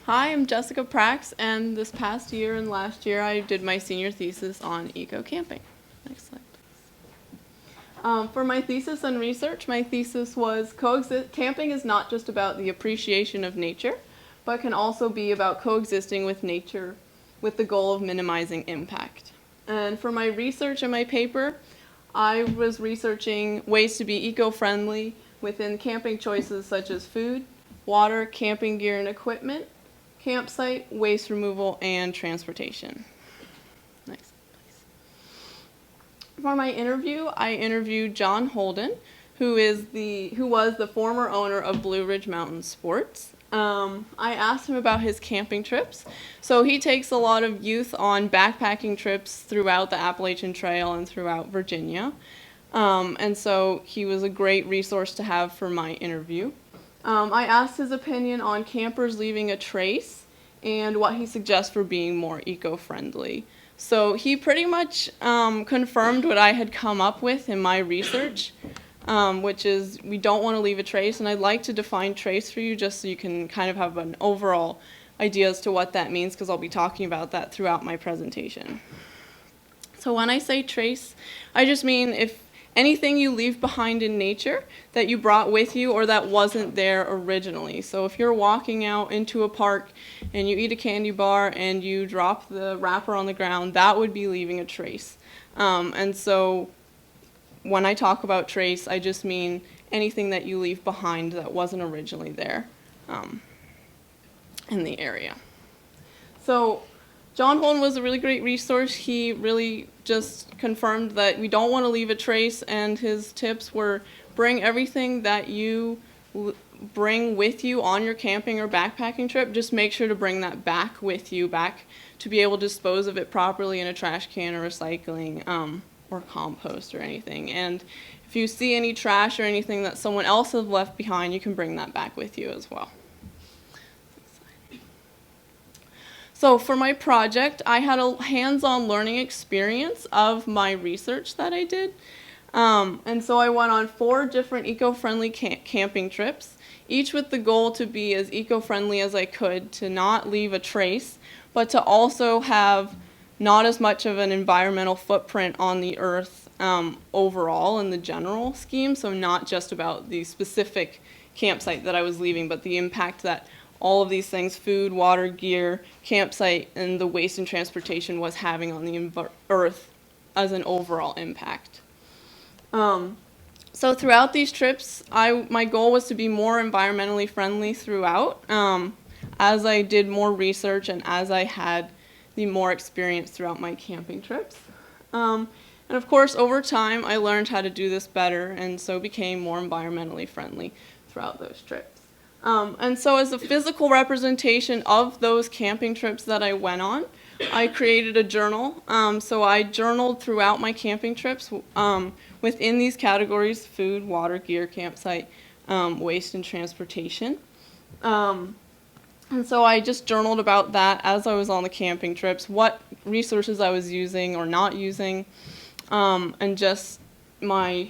Hi, I'm Jessica Prax, and this past year and last year I did my senior thesis on eco-camping. Next slide, please. For my thesis and research, my thesis was camping is not just about the appreciation of nature, but can also be about coexisting with nature with the goal of minimizing impact. And for my research and my paper, I was researching ways to be eco-friendly within camping choices such as food, water, camping gear and equipment, campsite, waste removal, and transportation. Next, please. For my interview, I interviewed John Holden, who was the former owner of Blue Ridge Mountain Sports. I asked him about his camping trips. So he takes a lot of youth on backpacking trips throughout the Appalachian Trail and throughout Virginia. And so he was a great resource to have for my interview. I asked his opinion on campers leaving a trace and what he suggests for being more eco-friendly. So he pretty much confirmed what I had come up with in my research, which is we don't want to leave a trace, and I'd like to define trace for you just so you can kind of have an overall idea as to what that means, because I'll be talking about that throughout my presentation. So when I say trace, I just mean if anything you leave behind in nature that you brought with you or that wasn't there originally. So if you're walking out into a park and you eat a candy bar and you drop the wrapper on the ground, that would be leaving a trace. And so when I talk about trace, I just mean anything that you leave behind that wasn't originally there in the area. So John Holden was a really great resource. He really just confirmed that we don't want to leave a trace, and his tips were bring everything that you bring with you on your camping or backpacking trip. Just make sure to bring that back with you, back to be able to dispose of it properly in a trash can or recycling or compost or anything. And if you see any trash or anything that someone else has left behind, you can bring that back with you as well. So for my project, I had a hands-on learning experience of my research that I did. And so I went on 4 different eco-friendly camping trips, each with the goal to be as eco-friendly as I could, to not leave a trace, but to also have not as much of an environmental footprint on the earth overall in the general scheme. So not just about the specific campsite that I was leaving, but the impact that all of these things, food, water, gear, campsite, and the waste and transportation was having on the earth as an overall impact. So throughout these trips, my goal was to be more environmentally friendly throughout. As I did more research and as I had the more experience throughout my camping trips. And of course, over time, I learned how to do this better, and so became more environmentally friendly throughout those trips. And so as a physical representation of those camping trips that I went on, I created a journal. So I journaled throughout my camping trips within these categories: food, water, gear, campsite, waste, and transportation. And so I just journaled about that as I was on the camping trips, what resources I was using or not using, and just my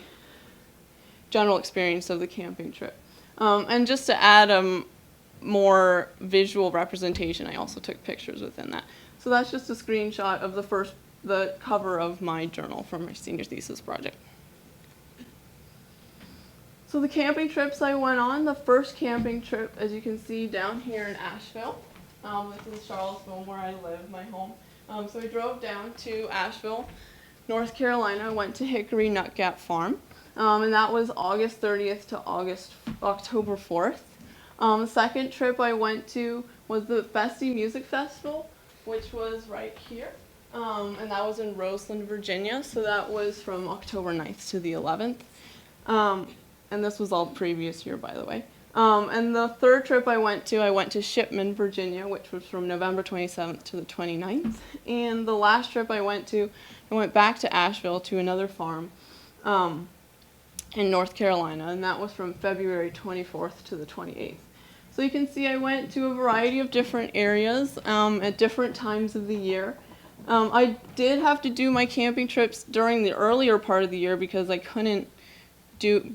general experience of the camping trip. And just to add a more visual representation, I also took pictures within that. So that's just a screenshot of the cover of my journal from my senior thesis project. So the camping trips I went on, the first camping trip, as you can see down here in Asheville, this is Charlottesville where I live, my home. So I drove down to Asheville, North Carolina. I went to Hickory Nut Gap Farm. And that was August 30th to October 4th. The second trip I went to was the Festi Music Festival, which was right here. And that was in Roseland, Virginia. So that was from October 9th to the 11th. And this was all the previous year, by the way. And the third trip I went to Shipman, Virginia, which was from November 27th to the 29th. And the last trip I went back to Asheville to another farm in North Carolina, and that was from February 24th to the 28th. So you can see I went to a variety of different areas at different times of the year. I did have to do my camping trips during the earlier part of the year because I couldn't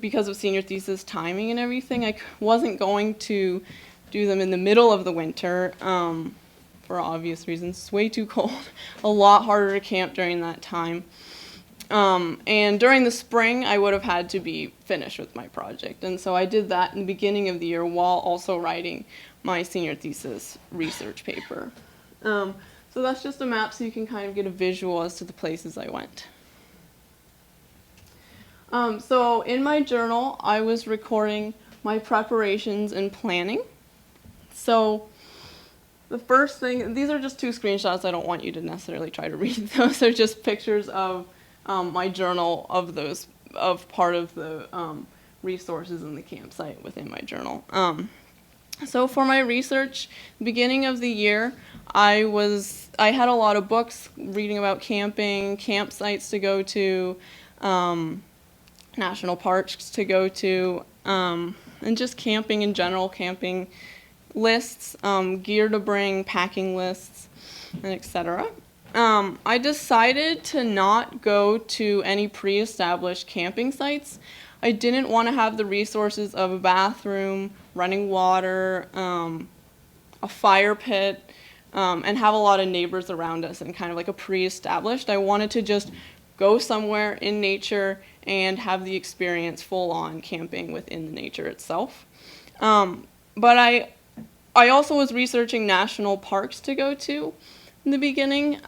because of senior thesis timing and everything. I wasn't going to do them in the middle of the winter for obvious reasons. It's way too cold, a lot harder to camp during that time. And during the spring, I would have had to be finished with my project. And so I did that in the beginning of the year while also writing my senior thesis research paper. So that's just a map so you can kind of get a visual as to the places I went. So in my journal, I was recording my preparations and planning. So the first thing, these are just two screenshots. I don't want you to necessarily try to read those. They're just pictures of my journal of part of the resources in the campsite within my journal. So for my research, beginning of the year, I had a lot of books reading about camping, campsites to go to, national parks to go to, and just camping in general, camping lists, gear to bring, packing lists, and etc. I decided to not go to any pre-established camping sites. I didn't want to have the resources of a bathroom, running water, a fire pit, and have a lot of neighbors around us and kind of like a pre-established. I wanted to just go somewhere in nature and have the experience full-on camping within the nature itself. But I also was researching national parks to go to in the beginning,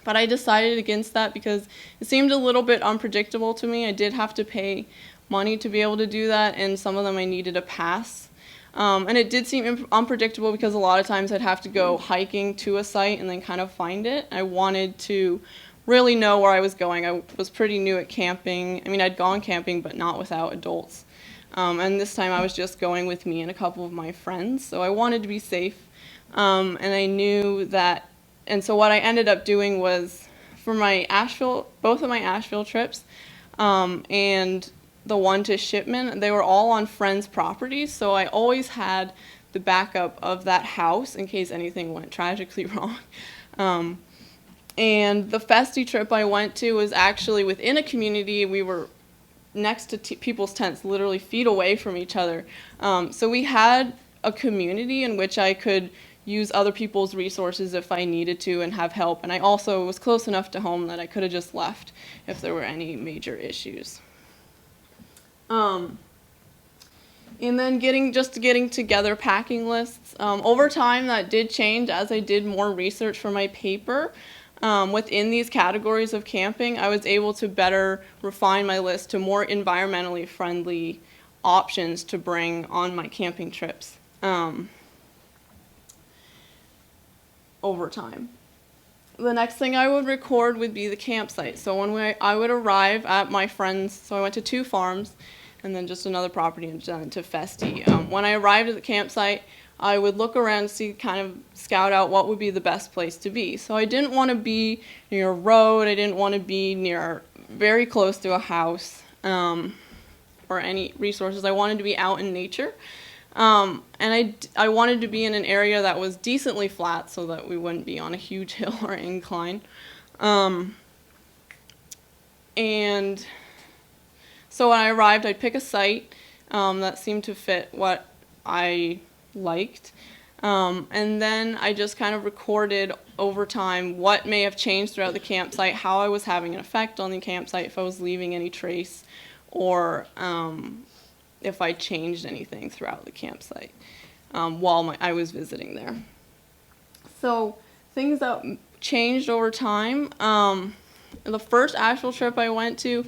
but I decided against that because it seemed a little bit unpredictable to me. I did have to pay money to be able to do that, and some of them I needed a pass. And it did seem unpredictable because a lot of times I'd have to go hiking to a site and then kind of find it. I wanted to really know where I was going. I was pretty new at camping. I mean, I'd gone camping, but not without adults. And this time I was just going with me and a couple of my friends, so I wanted to be safe. And I knew that, and so what I ended up doing was, for my both of my Asheville trips, and the one to Shipman, they were all on friends' properties, so I always had the backup of that house in case anything went tragically wrong. And the Festy trip I went to was actually within a community. We were next to people's tents, literally feet away from each other. So we had a community in which I could use other people's resources if I needed to and have help. And I also was close enough to home that I could have just left if there were any major issues. And then getting together packing lists. Over time that did change as I did more research for my paper. Within these categories of camping, I was able to better refine my list to more environmentally friendly options to bring on my camping trips over time. The next thing I would record would be the campsite. So when I would arrive at my friend's, so I went to 2 farms and then just another property and then to Festy. When I arrived at the campsite, I would look around, kind of scout out what would be the best place to be. So I didn't want to be near a road. I didn't want to be very close to a house or any resources. I wanted to be out in nature. And I wanted to be in an area that was decently flat so that we wouldn't be on a huge hill or incline. And so when I arrived, I'd pick a site that seemed to fit what I liked. And then I just kind of recorded over time what may have changed throughout the campsite, how I was having an effect on the campsite, if I was leaving any trace, or if I changed anything throughout the campsite while I was visiting there. So things that changed over time. The first actual trip I went to,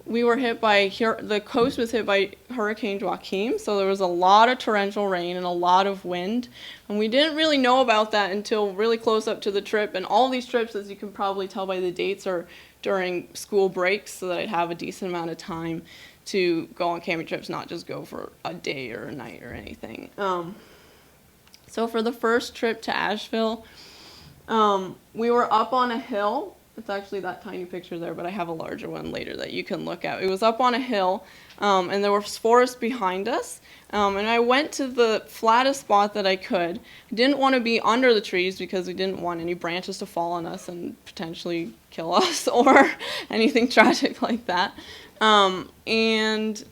we were hit by, the coast was hit by Hurricane Joaquin, so there was a lot of torrential rain and a lot of wind. And we didn't really know about that until really close up to the trip. And all these trips, as you can probably tell by the dates, are during school breaks, so that I'd have a decent amount of time to go on camping trips, not just go for a day or a night or anything. So for the first trip to Asheville, we were up on a hill It's actually that tiny picture there, but I have a larger one later that you can look at. It was up on a hill, and there was forest behind us, and I went to the flattest spot that I could. I didn't want to be under the trees because we didn't want any branches to fall on us and potentially kill us or anything tragic like that. And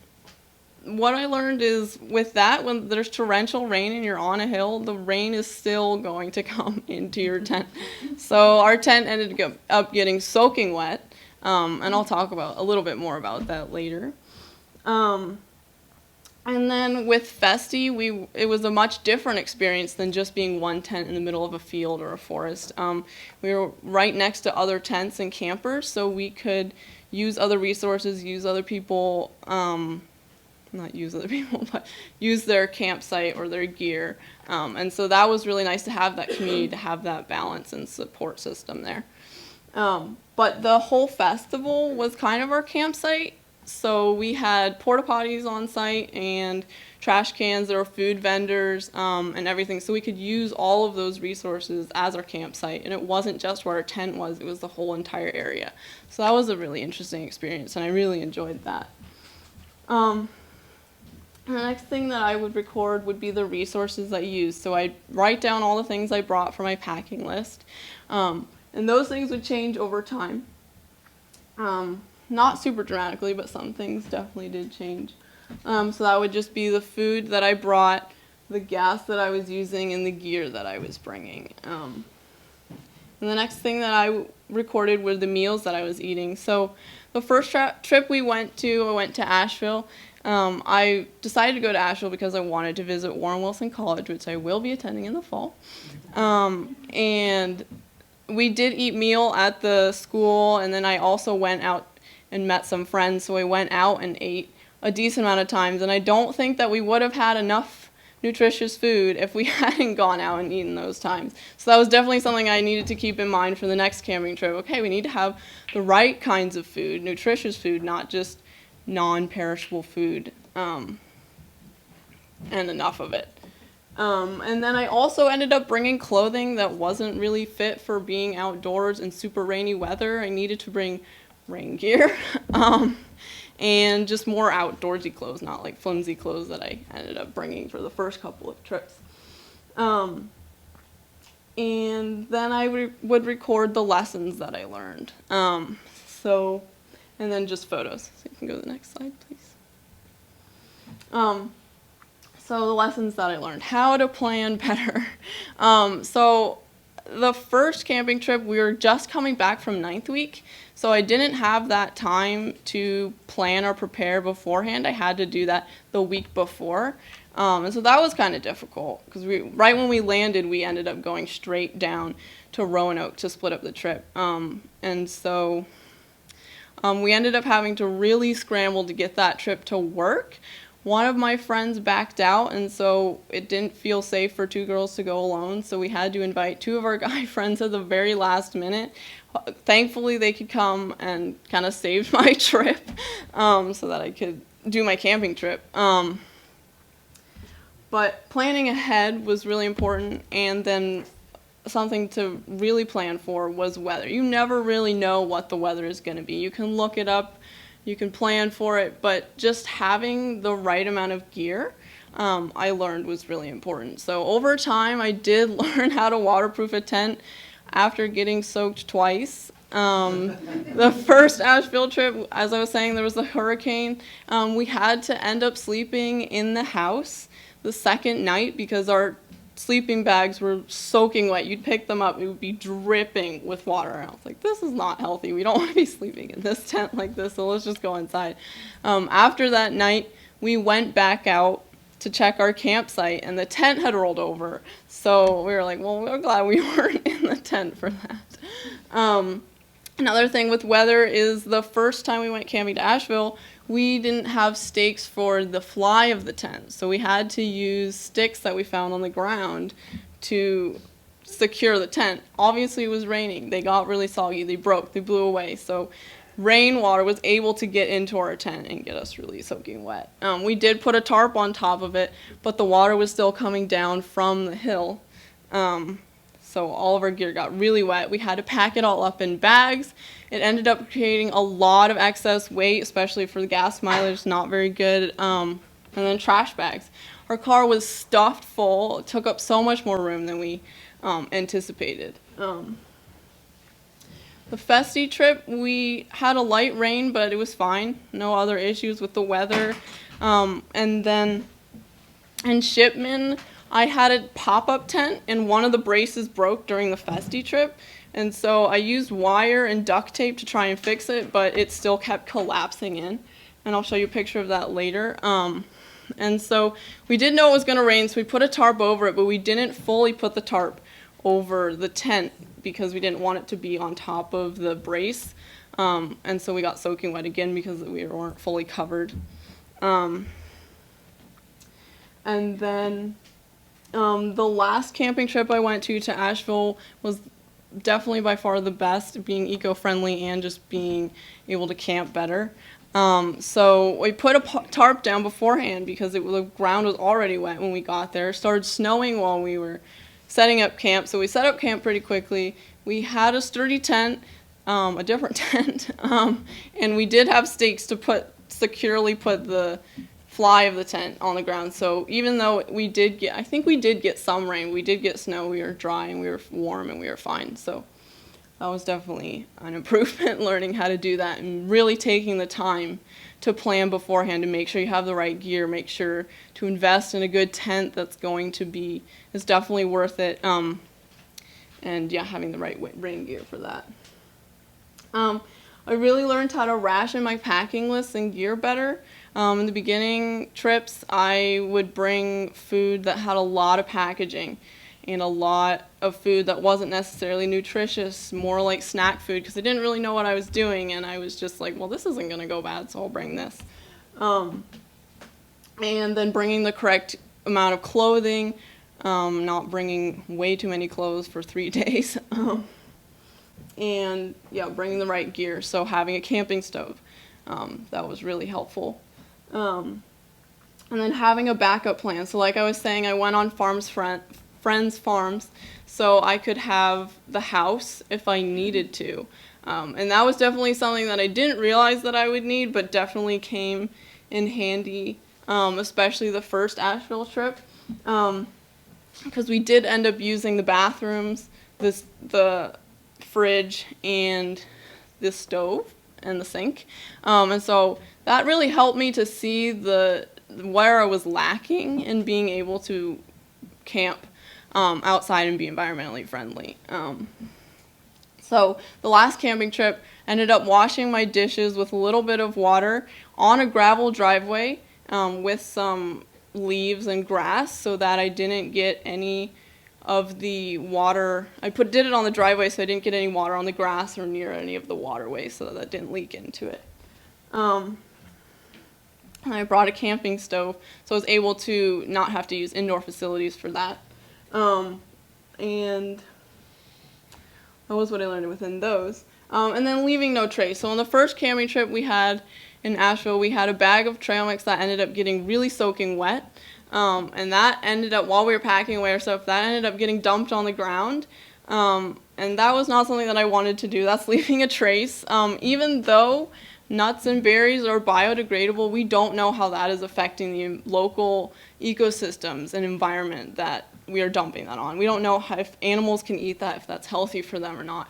what I learned is with that, when there's torrential rain and you're on a hill, the rain is still going to come into your tent. So our tent ended up getting soaking wet, and I'll talk about a little bit more about that later. And then with Festi, it was a much different experience than just being one tent in the middle of a field or a forest. We were right next to other tents and campers, so we could use other resources, use other people, not use other people, but use their campsite or their gear. And so that was really nice to have that community, to have that balance and support system there. But the whole festival was kind of our campsite. So we had porta potties on site and trash cans, there were food vendors, and everything. So we could use all of those resources as our campsite. And it wasn't just where our tent was, it was the whole entire area. So that was a really interesting experience, and I really enjoyed that. The next thing that I would record would be the resources I used. So I'd write down all the things I brought for my packing list. And those things would change over time. Not super dramatically, but some things definitely did change. So that would just be the food that I brought, the gas that I was using, and the gear that I was bringing. And the next thing that I recorded were the meals that I was eating. So the first trip I went to Asheville. I decided to go to Asheville because I wanted to visit Warren Wilson College, which I will be attending in the fall. And we did eat meal at the school, and then I also went out and met some friends, so I went out and ate a decent amount of times, and I don't think that we would have had enough nutritious food if we hadn't gone out and eaten those times. So that was definitely something I needed to keep in mind for the next camping trip. Okay, we need to have the right kinds of food, nutritious food, not just non-perishable food, and enough of it. And then I also ended up bringing clothing that wasn't really fit for being outdoors in super rainy weather. I needed to bring rain gear, and just more outdoorsy clothes, not like flimsy clothes that I ended up bringing for the first couple of trips. And then I would record the lessons that I learned. And then just photos. So you can go to the next slide, please. So the lessons that I learned. How to plan better. So the first camping trip, we were just coming back from 9th week, so I didn't have that time to plan or prepare beforehand. I had to do that the week before. And so that was kind of difficult, because right when we landed, we ended up going straight down to Roanoke to split up the trip. And so we ended up having to really scramble to get that trip to work. One of my friends backed out, and so it didn't feel safe for two girls to go alone, so we had to invite two of our guy friends at the very last minute. Thankfully, they could come and kind of saved my trip, so that I could do my camping trip. But planning ahead was really important, and then something to really plan for was weather. You never really know what the weather is going to be. You can look it up, you can plan for it, but just having the right amount of gear, I learned was really important. So over time, I did learn how to waterproof a tent after getting soaked twice. The first Asheville trip, as I was saying, there was a hurricane. We had to end up sleeping in the house the second night because our sleeping bags were soaking wet. You'd pick them up, it would be dripping with water. And I was like, this is not healthy. We don't want to be sleeping in this tent like this, so let's just go inside. After that night, we went back out to check our campsite, and the tent had rolled over. So we were like, well, we're glad we weren't in the tent for that. Another thing with weather is the first time we went camping to Asheville, we didn't have stakes for the fly of the tent. So we had to use sticks that we found on the ground to secure the tent. Obviously it was raining. They got really soggy. They broke. They blew away. So rainwater was able to get into our tent and get us really soaking wet. We did put a tarp on top of it, but the water was still coming down from the hill. so all of our gear got really wet. We had to pack it all up in bags. It ended up creating a lot of excess weight, especially for the gas mileage, not very good. And then trash bags. Our car was stuffed full. It took up so much more room than we anticipated. The Festi trip, we had a light rain, but it was fine. No other issues with the weather. And then in Shipman, I had a pop-up tent, and one of the braces broke during the Festi trip. And so I used wire and duct tape to try and fix it, but it still kept collapsing in. And I'll show you a picture of that later. And so we did know it was going to rain, so we put a tarp over it, but we didn't fully put the tarp over the tent because we didn't want it to be on top of the brace. And so we got soaking wet again because we weren't fully covered. And then the last camping trip I went to Asheville was definitely by far the best, being eco-friendly and just being able to camp better. So we put a tarp down beforehand because the ground was already wet when we got there. It started snowing while we were setting up camp, so we set up camp pretty quickly. We had a sturdy tent, a different tent, and we did have stakes to securely put the fly of the tent on the ground. So even though we did get, I think we did get some rain, we did get snow, we were dry and we were warm and we were fine. So that was definitely an improvement, learning how to do that and really taking the time to plan beforehand to make sure you have the right gear, make sure to invest in a good tent that's going to be, is definitely worth it. And yeah, having the right rain gear for that. I really learned how to ration my packing lists and gear better. In the beginning trips, I would bring food that had a lot of packaging and a lot of food that wasn't necessarily nutritious, more like snack food, because I didn't really know what I was doing, and I was just like, well, this isn't going to go bad, so I'll bring this. And then bringing the correct amount of clothing, not bringing way too many clothes for 3 days, and yeah, bringing the right gear, so having a camping stove, that was really helpful. And then having a backup plan. So like I was saying, I went on friends' farms so I could have the house if I needed to. And that was definitely something that I didn't realize that I would need, but definitely came in handy, especially the first Asheville trip, because we did end up using the bathrooms, the fridge, and the stove and the sink. And so that really helped me to see where I was lacking in being able to camp outside and be environmentally friendly. So the last camping trip ended up washing my dishes with a little bit of water on a gravel driveway with some leaves and grass so that I didn't get any of the water. I did it on the driveway so I didn't get any water on the grass or near any of the waterways so that didn't leak into it. And I brought a camping stove so I was able to not have to use indoor facilities for that. And that was what I learned within those. And then leaving no trace. So on the first camping trip we had in Asheville, we had a bag of trail mix that ended up getting really soaking wet. And that ended up, while we were packing away our stuff, that ended up getting dumped on the ground. And that was not something that I wanted to do. That's leaving a trace. Even though nuts and berries are biodegradable, we don't know how that is affecting the local ecosystems and environment that we are dumping that on. We don't know if animals can eat that, if that's healthy for them or not.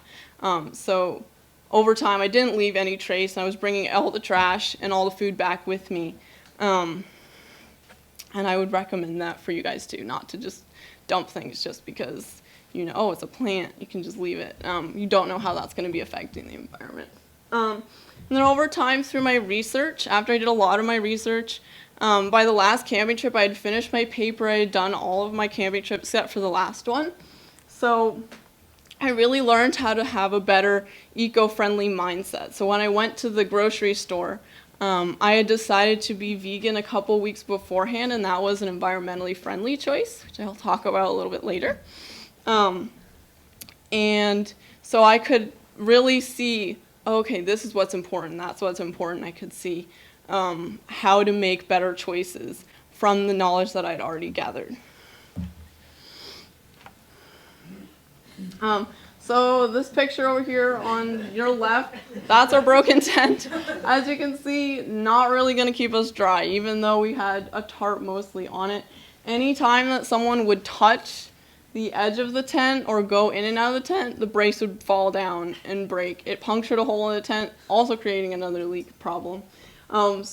So over time, I didn't leave any trace. I was bringing all the trash and all the food back with me. And I would recommend that for you guys too, not to just dump things just because, you know, oh, it's a plant, you can just leave it. You don't know how that's going to be affecting the environment. And then over time through my research, after I did a lot of my research, by the last camping trip I had finished my paper. I had done all of my camping trips except for the last one. So I really learned how to have a better eco-friendly mindset. So when I went to the grocery store, I had decided to be vegan a couple weeks beforehand, and that was an environmentally friendly choice, which I'll talk about a little bit later. And so I could really see, okay, this is what's important, that's what's important. I could see how to make better choices from the knowledge that I'd already gathered. So this picture over here on your left, that's our broken tent. As you can see, not really going to keep us dry, even though we had a tarp mostly on it. Anytime that someone would touch the edge of the tent or go in and out of the tent, the brace would fall down and break. It punctured a hole in the tent, also creating another leak problem. And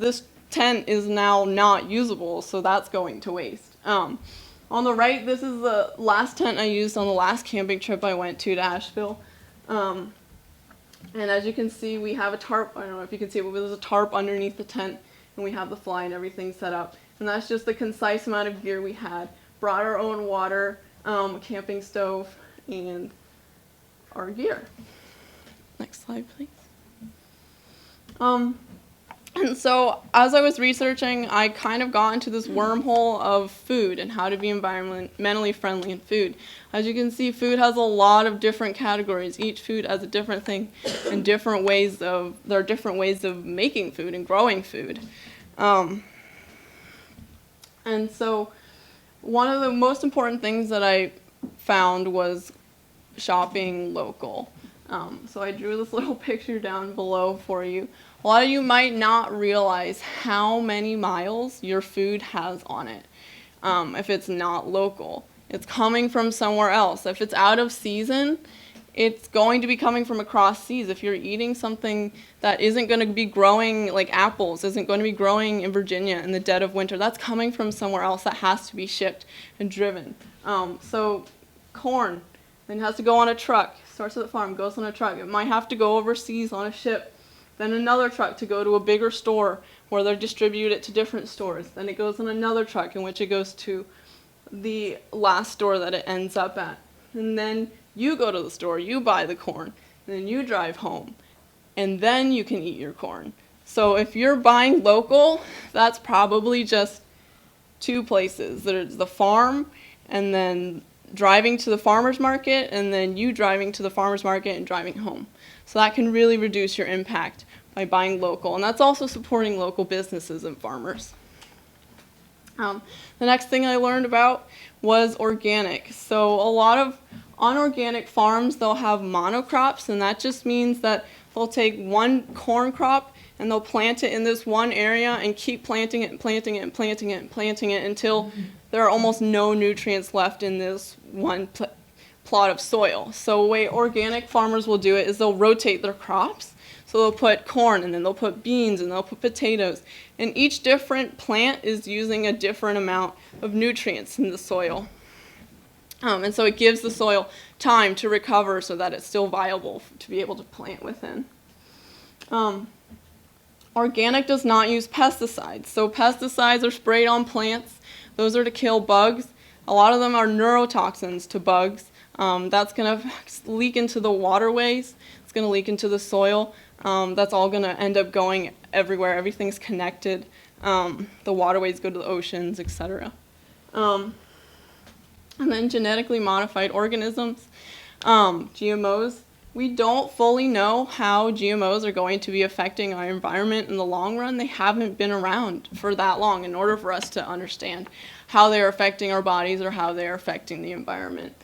this tent is now not usable, so that's going to waste. On the right, this is the last tent I used on the last camping trip I went to Asheville. And as you can see, we have a tarp. I don't know if you can see it, but there's a tarp underneath the tent, and we have the fly and everything set up. And that's just the concise amount of gear we had. Brought our own water, a camping stove, and our gear. Next slide, please. And so as I was researching, I kind of got into this wormhole of food and how to be environmentally friendly in food. As you can see, food has a lot of different categories. Each food has a different thing and there are different ways of making food and growing food. And so one of the most important things that I found was shopping local. So I drew this little picture down below for you. A lot of you might not realize how many miles your food has on it if it's not local. It's coming from somewhere else. If it's out of season, it's going to be coming from across seas. If you're eating something that isn't going to be growing, like apples, isn't going to be growing in Virginia in the dead of winter, that's coming from somewhere else that has to be shipped and driven. So corn, then has to go on a truck. Starts at the farm, goes on a truck. It might have to go overseas on a ship. Then another truck to go to a bigger store where they distribute it to different stores. Then it goes on another truck in which it goes to the last store that it ends up at. And then you go to the store, you buy the corn, and then you drive home. And then you can eat your corn. So if you're buying local, that's probably just two places. There's the farm, and then driving to the farmer's market, and then you driving to the farmer's market and driving home. So that can really reduce your impact by buying local. And that's also supporting local businesses and farmers. The next thing I learned about was organic. So a lot of unorganic farms, they'll have monocrops, and that just means that they'll take one corn crop and they'll plant it in this one area and keep planting it and planting it and planting it and planting it until there are almost no nutrients left in this one plot of soil. So the way organic farmers will do it is they'll rotate their crops. So they'll put corn, and then they'll put beans, and they'll put potatoes. And each different plant is using a different amount of nutrients in the soil. And so it gives the soil time to recover so that it's still viable to be able to plant within. Organic does not use pesticides. So pesticides are sprayed on plants. Those are to kill bugs. A lot of them are neurotoxins to bugs. That's going to leak into the waterways. It's going to leak into the soil. That's all going to end up going everywhere. Everything's connected. The waterways go to the oceans, etc. And then genetically modified organisms, GMOs. We don't fully know how GMOs are going to be affecting our environment in the long run. They haven't been around for that long in order for us to understand how they're affecting our bodies or how they're affecting the environment.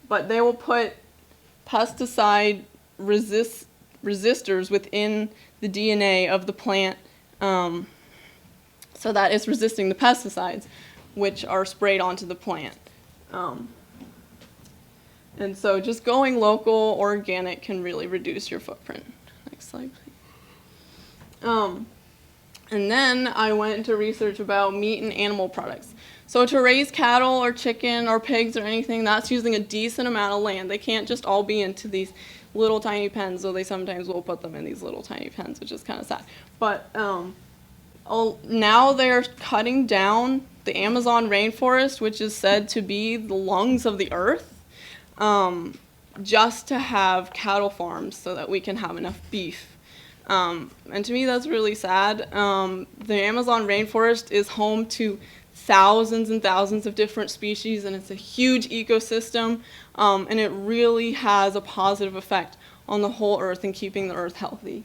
But they will put pesticide resistors within the DNA of the plant so that it's resisting the pesticides, which are sprayed onto the plant. And so just going local, organic can really reduce your footprint. Next slide, please. And then I went into research about meat and animal products. So to raise cattle or chicken or pigs or anything, that's using a decent amount of land. They can't just all be into these little tiny pens, though they sometimes will put them in these little tiny pens, which is kind of sad. But now they're cutting down the Amazon rainforest, which is said to be the lungs of the earth, just to have cattle farms so that we can have enough beef. And to me, that's really sad. The Amazon rainforest is home to thousands and thousands of different species, and it's a huge ecosystem, and it really has a positive effect on the whole earth and keeping the earth healthy.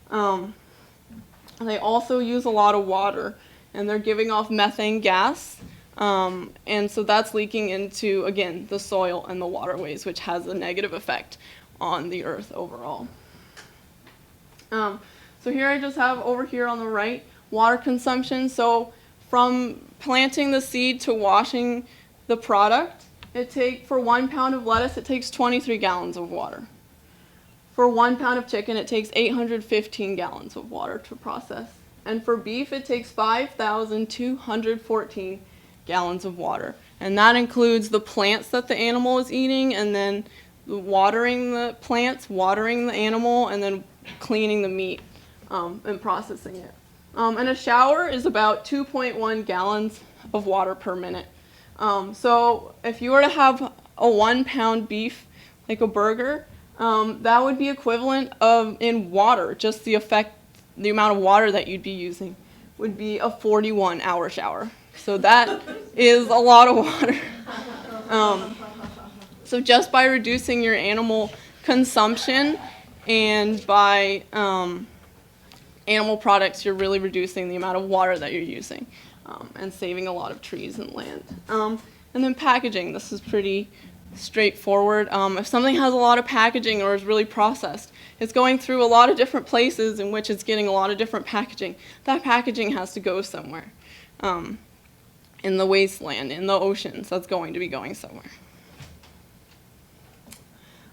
They also use a lot of water, and they're giving off methane gas, And so that's leaking into, again, the soil and the waterways, which has a negative effect on the earth overall. So here I just have over here on the right, water consumption. So from planting the seed to washing the product, for 1 pound of lettuce, it takes 23 gallons of water. For 1 pound of chicken, it takes 815 gallons of water to process. And for beef, it takes 5,214 gallons of water. And that includes the plants that the animal is eating, and then watering the plants, watering the animal, and then cleaning the meat and processing it. And a shower is about 2.1 gallons of water per minute. So if you were to have a 1 pound beef, like a burger, that would be equivalent of, in water, just the amount of water that you'd be using would be a 41-hour shower. So that is a lot of water. So just by reducing your animal consumption and by animal products, you're really reducing the amount of water that you're using and saving a lot of trees and land. And then packaging. This is pretty straightforward. If something has a lot of packaging or is really processed, it's going through a lot of different places in which it's getting a lot of different packaging. That packaging has to go somewhere. In the wasteland, in the oceans, that's going to be going somewhere.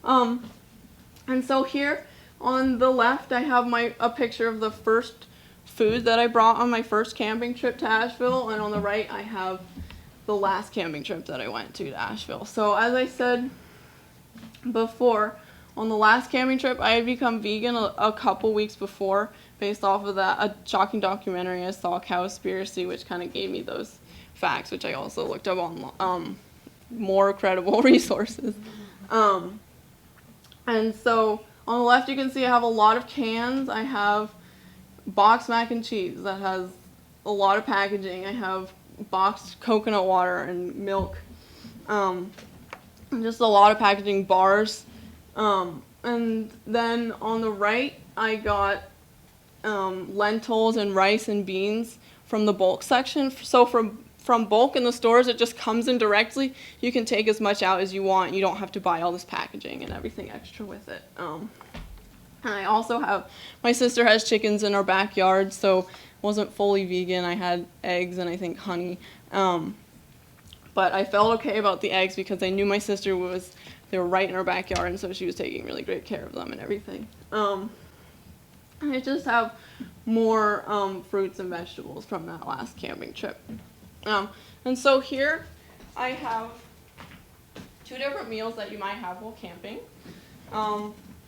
And so here on the left, I have a picture of the first food that I brought on my first camping trip to Asheville, and on the right, I have the last camping trip that I went to Asheville. So as I said before, on the last camping trip, I had become vegan a couple weeks before, based off of a shocking documentary I saw, Cowspiracy, which kind of gave me those facts, which I also looked up on more credible resources. And so on the left, you can see I have a lot of cans. I have boxed mac and cheese that has a lot of packaging. I have boxed coconut water and milk. Just a lot of packaging, bars. And then on the right, I got lentils and rice and beans from the bulk section. So from bulk in the stores, it just comes in directly. You can take as much out as you want. You don't have to buy all this packaging and everything extra with it. And I also my sister has chickens in our backyard, so it wasn't fully vegan. I had eggs and I think honey. But I felt okay about the eggs because I knew my sister they were right in our backyard, and so she was taking really great care of them and everything. I just have more fruits and vegetables from that last camping trip. And so here I have 2 different meals that you might have while camping.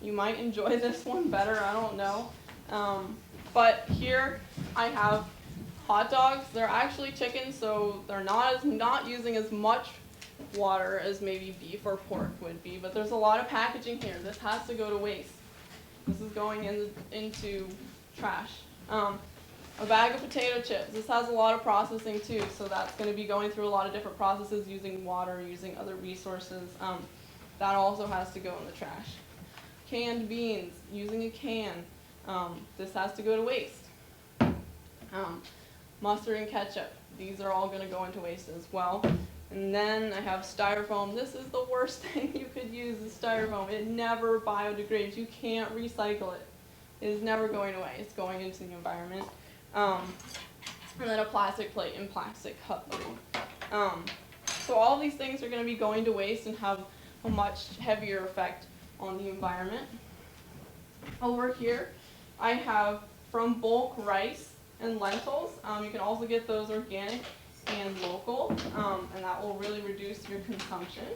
You might enjoy this one better, I don't know. But here I have hot dogs. They're actually chicken, so they're not using as much water as maybe beef or pork would be, but there's a lot of packaging here. This has to go to waste. This is going into trash. A bag of potato chips. This has a lot of processing too, so that's going to be going through a lot of different processes using water, using other resources. That also has to go in the trash. Canned beans, using a can. This has to go to waste. Mustard and ketchup. These are all going to go into waste as well. And then I have styrofoam. This is the worst thing you could use, is styrofoam. It never biodegrades. You can't recycle it. It is never going away. It's going into the environment. And then a plastic plate and plastic cutlery. So all these things are going to be going to waste and have a much heavier effect on the environment. Over here, I have from bulk rice and lentils. You can also get those organic and local, and that will really reduce your consumption.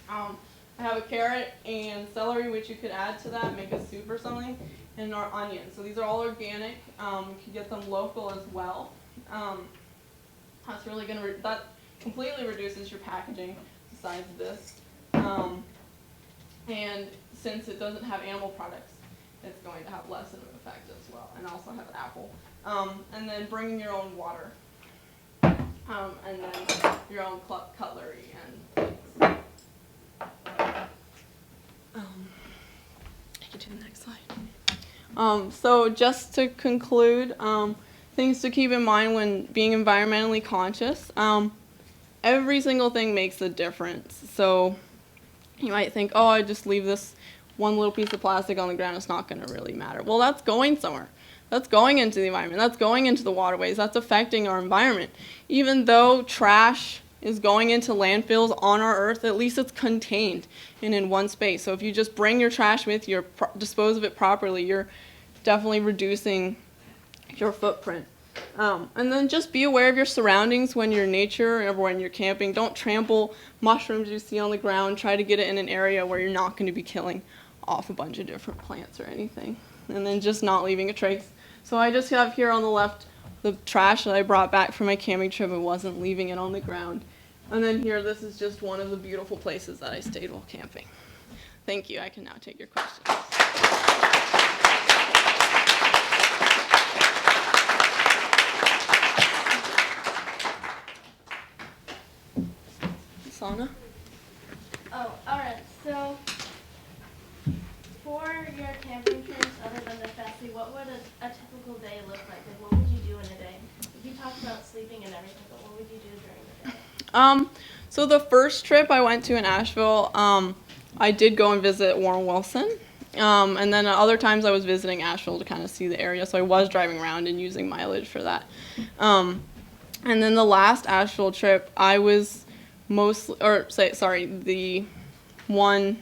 I have a carrot and celery, which you could add to that, make a soup or something, and our onions. So these are all organic. You can get them local as well. That's really going to that completely reduces your packaging. Besides this, and since it doesn't have animal products, it's going to have less of an effect as well. And also have apple. And then bringing your own water. And then your own cutlery and things. I can do the next slide. So just to conclude, things to keep in mind when being environmentally conscious. Every single thing makes a difference. So you might think, oh, I just leave this one little piece of plastic on the ground, it's not going to really matter. Well, that's going somewhere. That's going into the environment. That's going into the waterways. That's affecting our environment. Even though trash is going into landfills on our earth, at least it's contained and in one space. So if you just bring your trash with you, dispose of it properly, you're definitely reducing your footprint. And then just be aware of your surroundings when you're in nature or when you're camping. Don't trample mushrooms you see on the ground. Try to get it in an area where you're not going to be killing off a bunch of different plants or anything. And then just not leaving a trace. So I just have here on the left the trash that I brought back from my camping trip and wasn't leaving it on the ground. And then here, this is just one of the beautiful places that I stayed while camping. Thank you. I can now take your questions. Sana? Oh, alright, so for your camping trips, other than the Festi, what would a typical day look like? Like, what would you do in a day? You talked about sleeping and everything, but what would you do during the day? So the first trip I went to in Asheville, I did go and visit Warren Wilson. And then other times I was visiting Asheville to kind of see the area, so I was driving around and using mileage for that. And then the last Asheville trip, I was the one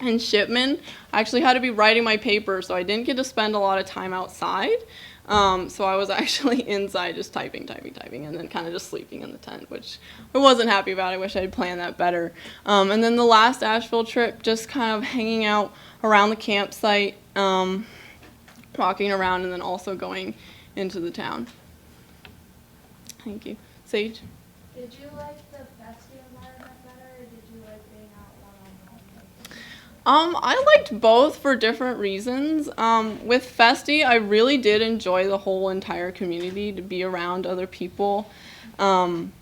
in Shipman, I actually had to be writing my paper, so I didn't get to spend a lot of time outside. So I was actually inside just typing, and then kind of just sleeping in the tent, which I wasn't happy about. I wish I had planned that better. And then the last Asheville trip, just kind of hanging out around the campsite, walking around, and then also going into the town. Thank you. Sage? Did you like the Festi environment better, or did you like being out one-on-one? I liked both for different reasons. With Festi, I really did enjoy the whole entire community, to be around other people, and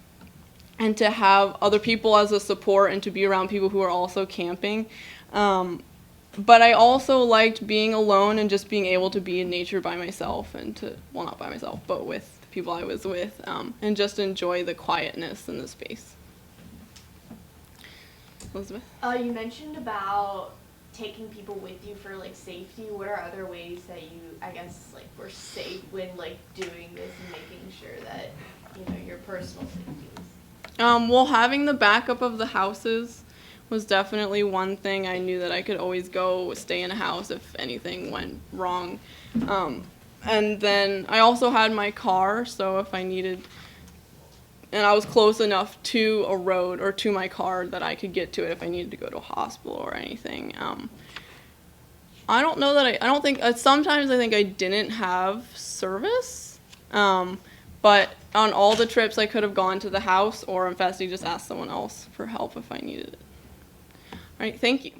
to have other people as a support, and to be around people who are also camping. But I also liked being alone and just being able to be in nature by myself, and well, not by myself, but with the people I was with, and just enjoy the quietness in the space. Elizabeth? You mentioned about taking people with you for like safety. What are other ways that you, I guess, like were safe when like doing this and making sure that, you know, your personal safety is? Well, having the backup of the houses was definitely one thing. I knew that I could always go stay in a house if anything went wrong. And then I also had my car, so if I needed, and I was close enough to a road or to my car that I could get to it if I needed to go to a hospital or anything. I don't know that I don't think, sometimes I think I didn't have service, but on all the trips I could have gone to the house, or in Festi just asked someone else for help if I needed it. All right, thank you.